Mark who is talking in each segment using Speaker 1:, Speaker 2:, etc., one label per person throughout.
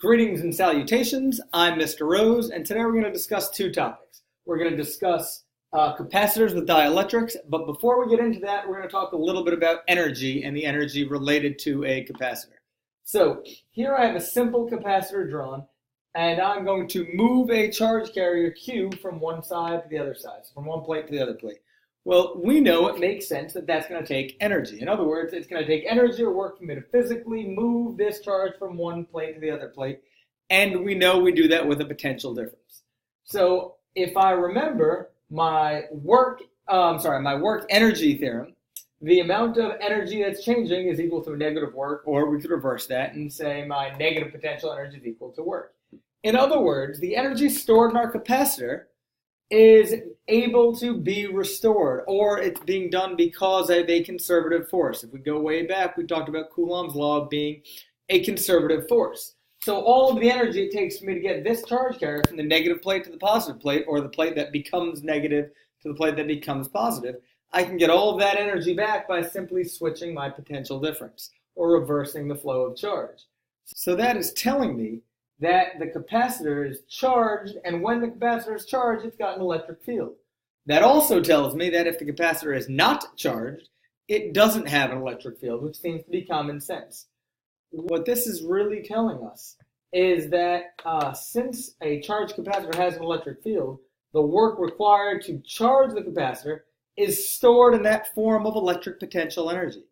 Speaker 1: Greetings and salutations, I'm Mr. Rose, and today we're going to discuss two topics. We're going to discuss capacitors with dielectrics, but before we get into that, we're going to talk a little bit about energy and the energy related to a capacitor. So here I have a simple capacitor drawn, and I'm going to move a charge carrier Q from one side to the other side, so from one plate to the other plate. Well, we know it makes sense that that's going to take energy. In other words, it's going to take energy or work for me to physically move this charge from one plate to the other plate, and we know we do that with a potential difference. So if I remember my work energy theorem, the amount of energy that's changing is equal to negative work, or we could reverse that and say my negative potential energy is equal to work. In other words, the energy stored in our capacitor is able to be restored, or it's being done because of a conservative force. If we go way back, we talked about Coulomb's law of being a conservative force. So all of the energy it takes for me to get this charge carrier from the negative plate to the positive plate, or the plate that becomes negative to the plate that becomes positive, I can get all of that energy back by simply switching my potential difference, or reversing the flow of charge. So that is telling me that the capacitor is charged, and when the capacitor is charged, it's got an electric field. That also tells me that if the capacitor is not charged, it doesn't have an electric field, which seems to be common sense. What this is really telling us is that since a charged capacitor has an electric field, the work required to charge the capacitor is stored in that form of electric potential energy.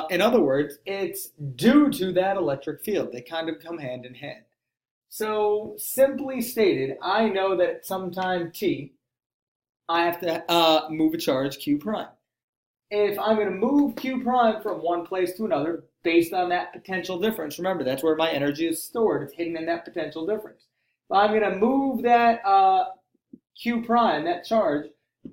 Speaker 1: In other words, it's due to that electric field. They kind of come hand in hand. So, simply stated, I know that at some time t, I have to move a charge q prime. If I'm going to move q prime from one place to another based on that potential difference, remember, that's where my energy is stored. It's hidden in that potential difference. If I'm going to move that q prime, that charge,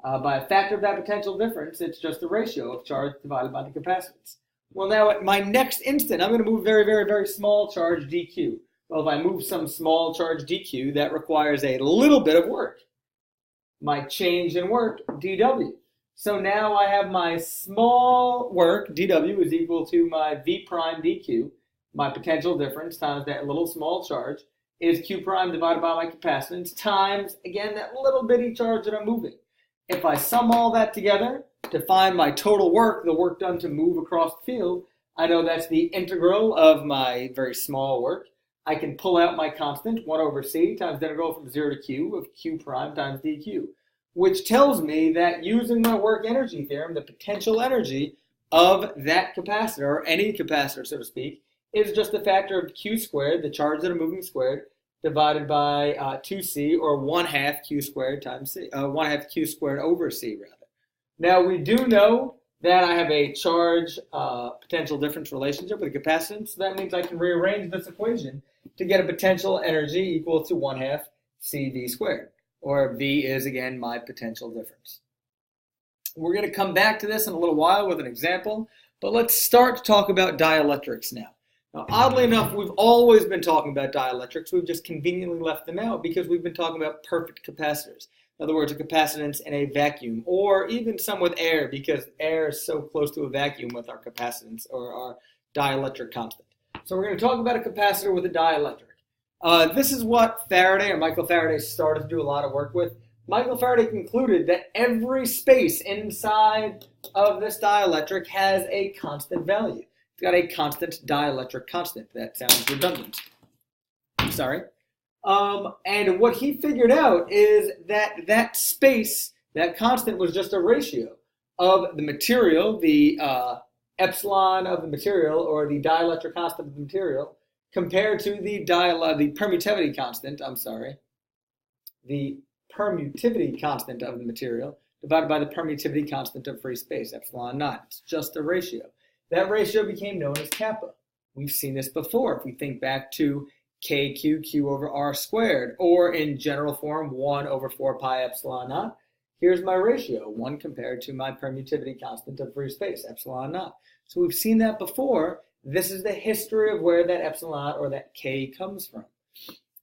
Speaker 1: by a factor of that potential difference, it's just the ratio of charge divided by the capacitance. Well, now at my next instant, I'm going to move a very, very, very small charge dq. Well, if I move some small charge dq, that requires a little bit of work. My change in work, dw. So now I have my small work, dw, is equal to my v prime dq. My potential difference times that little small charge is q prime divided by my capacitance times, again, that little bitty charge that I'm moving. If I sum all that together to find my total work, the work done to move across the field, I know that's the integral of my very small work. I can pull out my constant, 1 over c, times the integral from 0 to q of q prime times dq, which tells me that using my work energy theorem, the potential energy of that capacitor, or any capacitor, so to speak, is just a factor of q squared, the charge that I'm moving squared, divided by 2c, or 1/2 q squared times c, 1/2 q squared over c, rather. Now, we do know that I have a charge potential difference relationship with a capacitance, so that means I can rearrange this equation to get a potential energy equal to 1/2 cv squared, or v is, again, my potential difference. We're going to come back to this in a little while with an example, but let's start to talk about dielectrics now. Now, oddly enough, we've always been talking about dielectrics. We've just conveniently left them out because we've been talking about perfect capacitors. In other words, a capacitance in a vacuum, or even some with air, because air is so close to a vacuum with our capacitance, or our dielectric constant. So we're going to talk about a capacitor with a dielectric. This is what Faraday, or Michael Faraday, started to do a lot of work with. Michael Faraday concluded that every space inside of this dielectric has a constant value. It's got a constant dielectric constant. That sounds redundant. I'm sorry. And what he figured out is that that space, that constant, was just a ratio of the material, the epsilon of the material, or the dielectric constant of the material, compared to the permittivity constant, the permittivity constant of the material, divided by the permittivity constant of free space, epsilon naught. It's just a ratio. That ratio became known as kappa. We've seen this before. If we think back to kq, q over r squared, or in general form, 1 over 4 pi epsilon naught. Here's my ratio, 1 compared to my permittivity constant of free space, epsilon naught. So we've seen that before. This is the history of where that epsilon, or that k, comes from.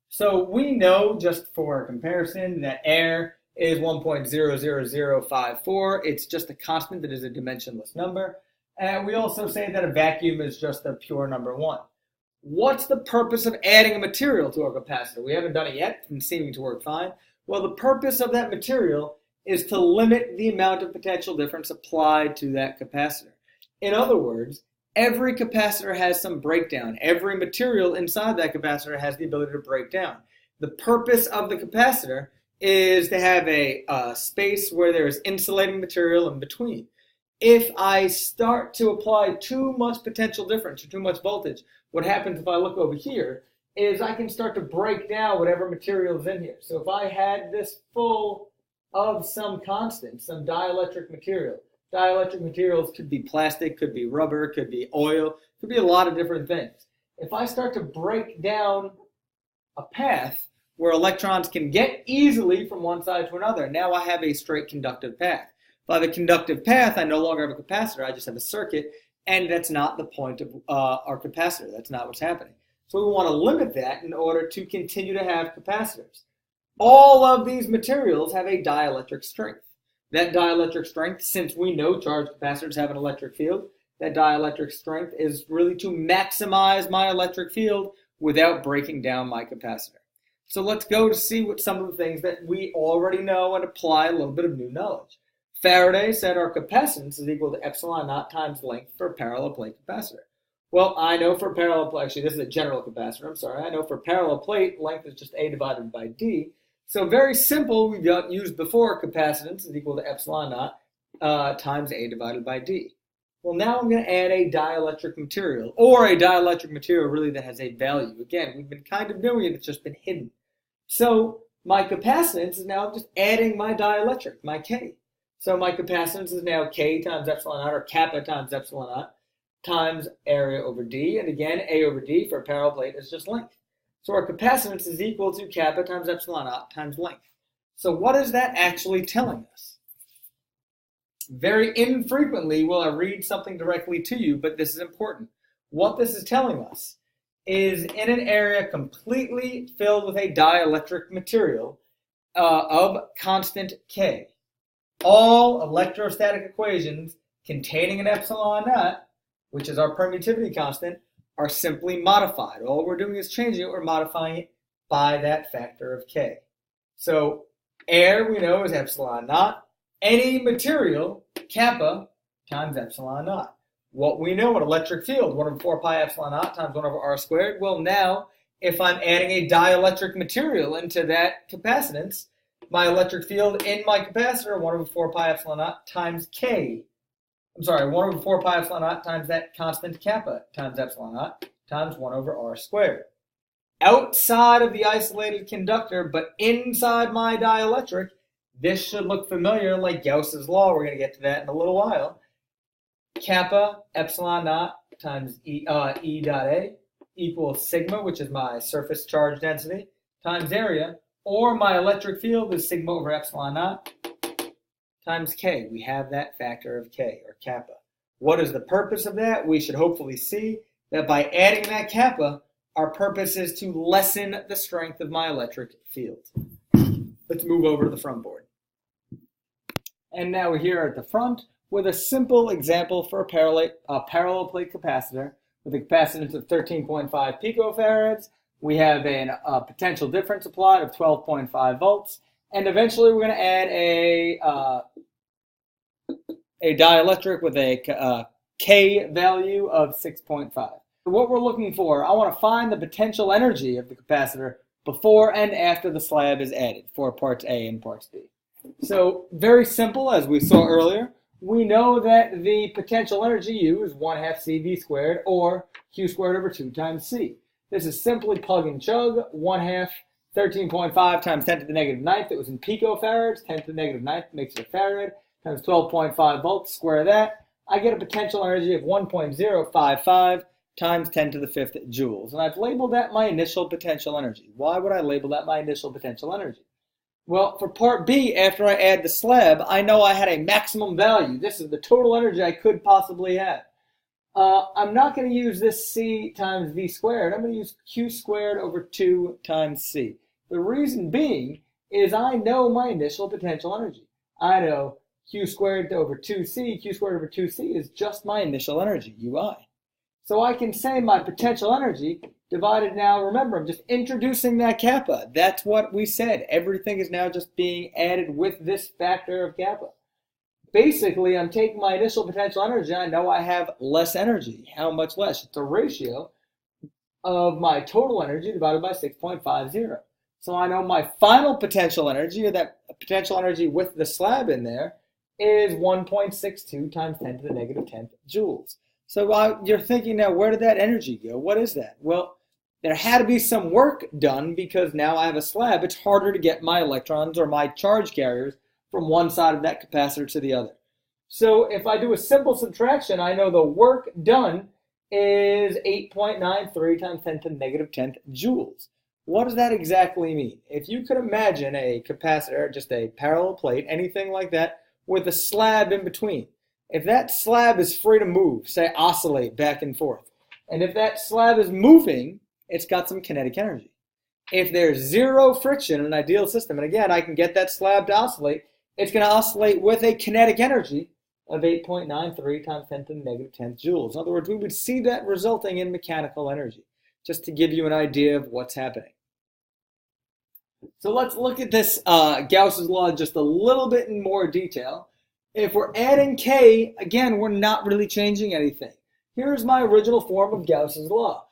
Speaker 1: So we know, just for comparison, that air is 1.00054. It's just a constant that is a dimensionless number. And we also say that a vacuum is just a pure number 1. What's the purpose of adding a material to our capacitor? We haven't done it yet. It's been seeming to work fine. Well, the purpose of that material is to limit the amount of potential difference applied to that capacitor. In other words, every capacitor has some breakdown. Every material inside that capacitor has the ability to break down. The purpose of the capacitor is to have a space where there is insulating material in between. If I start to apply too much potential difference or too much voltage, what happens if I look over here is I can start to break down whatever material is in here. So if I had this full of some constant, some dielectric material, dielectric materials could be plastic, could be rubber, could be oil, could be a lot of different things. If I start to break down a path where electrons can get easily from one side to another, now I have a straight conductive path. If I have a conductive path, I no longer have a capacitor, I just have a circuit, and that's not the point of our capacitor. That's not what's happening. So we want to limit that in order to continue to have capacitors. All of these materials have a dielectric strength. That dielectric strength, since we know charged capacitors have an electric field, that dielectric strength is really to maximize my electric field without breaking down my capacitor. So let's go to see what some of the things that we already know and apply a little bit of new knowledge. Faraday said our capacitance is equal to epsilon naught times length for a parallel plate capacitor. Well, I know for parallel plate, actually this is a general capacitor, I'm sorry. I know for parallel plate, length is just A divided by D. So very simple, we've used before, capacitance is equal to epsilon naught times A divided by D. Well, now I'm going to add a dielectric material, or a dielectric material really that has a value. Again, we've been kind of doing it, it's just been hidden. So my capacitance is now just adding my dielectric, my K. So my capacitance is now K times epsilon naught, or kappa times epsilon naught, times area over D. And again, A over D for a parallel plate is just length. So our capacitance is equal to kappa times epsilon naught times length. So what is that actually telling us? Very infrequently will I read something directly to you, but this is important. What this is telling us is in an area completely filled with a dielectric material of constant K, all electrostatic equations containing an epsilon naught, which is our permittivity constant, are simply modified. All we're doing is changing it, we're modifying it by that factor of K. So air we know is epsilon naught. Any material, kappa times epsilon naught. What we know, an electric field, 1 over 4 pi epsilon naught times 1 over r squared. Well, now, if I'm adding a dielectric material into that capacitance, my electric field in my capacitor, 1 over 4 pi epsilon naught times K. I'm sorry, 1 over 4 pi epsilon naught times that constant kappa times epsilon naught times 1 over r squared. Outside of the isolated conductor, but inside my dielectric, this should look familiar like Gauss's law. We're going to get to that in a little while. Kappa epsilon naught times E dot A equals sigma, which is my surface charge density, times area, or my electric field is sigma over epsilon naught times K. We have that factor of K, or kappa. What is the purpose of that? We should hopefully see that by adding that kappa, our purpose is to lessen the strength of my electric field. Let's move over to the front board. And now we're here at the front with a simple example for a parallel plate capacitor with a capacitance of 13.5 picofarads. We have a potential difference applied of 12.5 volts. And eventually we're going to add a dielectric with a K value of 6.5. What we're looking for, I want to find the potential energy of the capacitor before and after the slab is added for parts A and parts B. So very simple, as we saw earlier. We know that the potential energy U is 1/2 CV squared, or Q squared over 2 times C. This is simply plug and chug. 1/2 13.5 times 10 to the negative 9th. It was in picofarads. 10 to the negative 9th makes it a farad. Times 12.5 volts. Square that. I get a potential energy of 1.055 times 10 to the 5th joules. And I've labeled that my initial potential energy. Why would I label that my initial potential energy? Well, for part B, after I add the slab, I know I had a maximum value. This is the total energy I could possibly have. I'm not going to use this C times V squared. I'm going to use Q squared over 2 times C. The reason being is I know my initial potential energy. I know Q squared over 2C. Q squared over 2C is just my initial energy, UI. So I can say my potential energy divided now, remember, I'm just introducing that kappa. That's what we said. Everything is now just being added with this factor of kappa. Basically, I'm taking my initial potential energy. I know I have less energy. How much less? It's a ratio of my total energy divided by 6.50. So I know my final potential energy, or that potential energy with the slab in there, is 1.62 times 10 to the negative 10th joules. So you're thinking now, where did that energy go? What is that? Well, there had to be some work done because now I have a slab. It's harder to get my electrons or my charge carriers from one side of that capacitor to the other. So if I do a simple subtraction, I know the work done is 8.93 times 10 to the negative 10th joules. What does that exactly mean? If you could imagine a capacitor, just a parallel plate, anything like that, with a slab in between. If that slab is free to move, say oscillate back and forth, and if that slab is moving, it's got some kinetic energy. If there's zero friction in an ideal system, and again, I can get that slab to oscillate, it's going to oscillate with a kinetic energy of 8.93 times 10 to the negative 10th joules. In other words, we would see that resulting in mechanical energy, just to give you an idea of what's happening. So let's look at this Gauss's law just a little bit in more detail. If we're adding K, again, we're not really changing anything. Here's my original form of Gauss's law.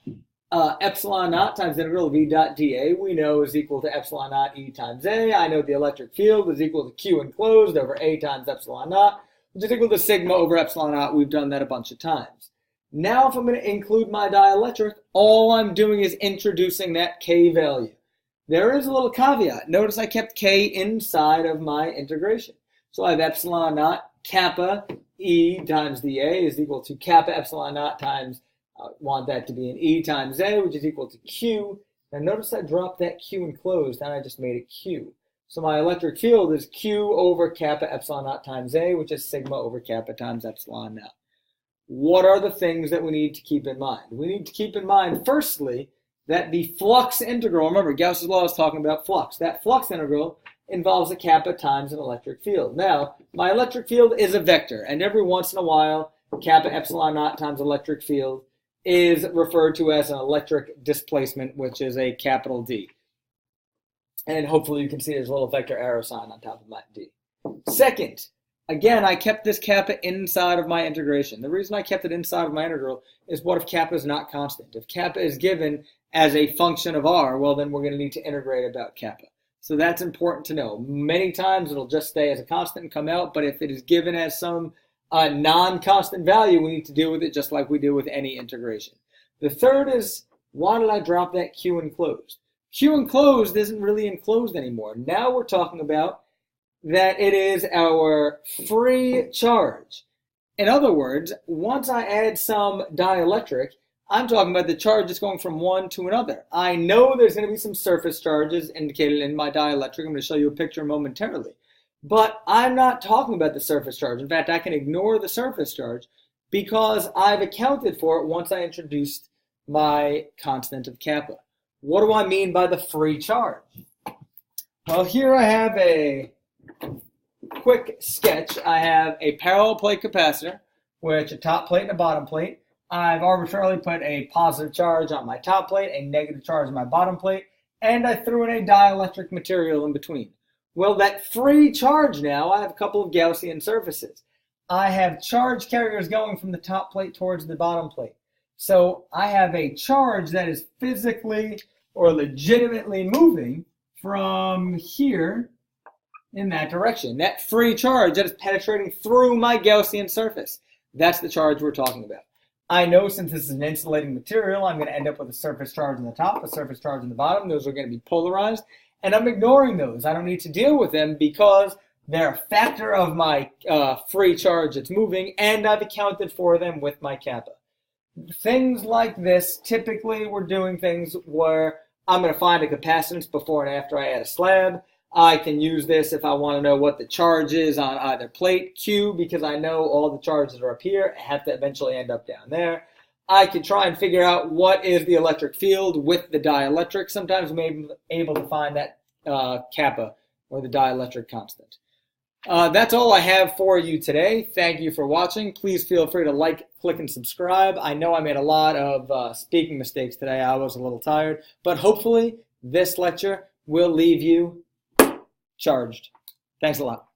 Speaker 1: Epsilon naught times integral of E dot dA we know is equal to epsilon naught E times A. I know the electric field is equal to Q enclosed over A times epsilon naught, which is equal to sigma over epsilon naught. We've done that a bunch of times. Now if I'm going to include my dielectric, all I'm doing is introducing that K value. There is a little caveat. Notice I kept K inside of my integration. So I have epsilon naught kappa E times dA is equal to kappa epsilon naught times, I want that to be an E times A, which is equal to Q. Now notice I dropped that Q enclosed, and I just made it Q. So my electric field is Q over kappa epsilon naught times A, which is sigma over kappa times epsilon naught. What are the things that we need to keep in mind? We need to keep in mind, firstly, that the flux integral, remember Gauss's law is talking about flux, that flux integral involves a kappa times an electric field. Now, my electric field is a vector, and every once in a while, kappa epsilon naught times electric field is referred to as an electric displacement, which is a capital D. And hopefully you can see there's a little vector arrow sign on top of my D. Second, again, I kept this kappa inside of my integration. The reason I kept it inside of my integral is what if kappa is not constant? If kappa is given as a function of r, well, then we're going to need to integrate about kappa. So that's important to know. Many times it'll just stay as a constant and come out, but if it is given as some non-constant value, we need to deal with it just like we do with any integration. The third is, why did I drop that Q enclosed? Q enclosed isn't really enclosed anymore. Now we're talking about that it is our free charge. In other words, once I add some dielectric, I'm talking about the charge that's going from one to another. I know there's going to be some surface charges indicated in my dielectric. I'm going to show you a picture momentarily. But I'm not talking about the surface charge. In fact, I can ignore the surface charge because I've accounted for it once I introduced my constant of kappa. What do I mean by the free charge? Well, here I have a quick sketch. I have a parallel plate capacitor, which a top plate and a bottom plate. I've arbitrarily put a positive charge on my top plate, a negative charge on my bottom plate, and I threw in a dielectric material in between. Well, that free charge now, I have a couple of Gaussian surfaces. I have charge carriers going from the top plate towards the bottom plate. So I have a charge that is physically or legitimately moving from here in that direction. That free charge that is penetrating through my Gaussian surface. That's the charge we're talking about. I know since this is an insulating material, I'm going to end up with a surface charge on the top, a surface charge on the bottom. Those are going to be polarized. And I'm ignoring those. I don't need to deal with them because they're a factor of my free charge that's moving, and I've accounted for them with my kappa. Things like this, typically we're doing things where I'm going to find a capacitance before and after I add a slab. I can use this if I want to know what the charge is on either plate, Q, because I know all the charges are up here, have to eventually end up down there. I can try and figure out what is the electric field with the dielectric. Sometimes we may be able to find that kappa, or the dielectric constant. That's all I have for you today. Thank you for watching. Please feel free to like, click, and subscribe. I know I made a lot of speaking mistakes today. I was a little tired, but hopefully this lecture will leave you charged. Thanks a lot.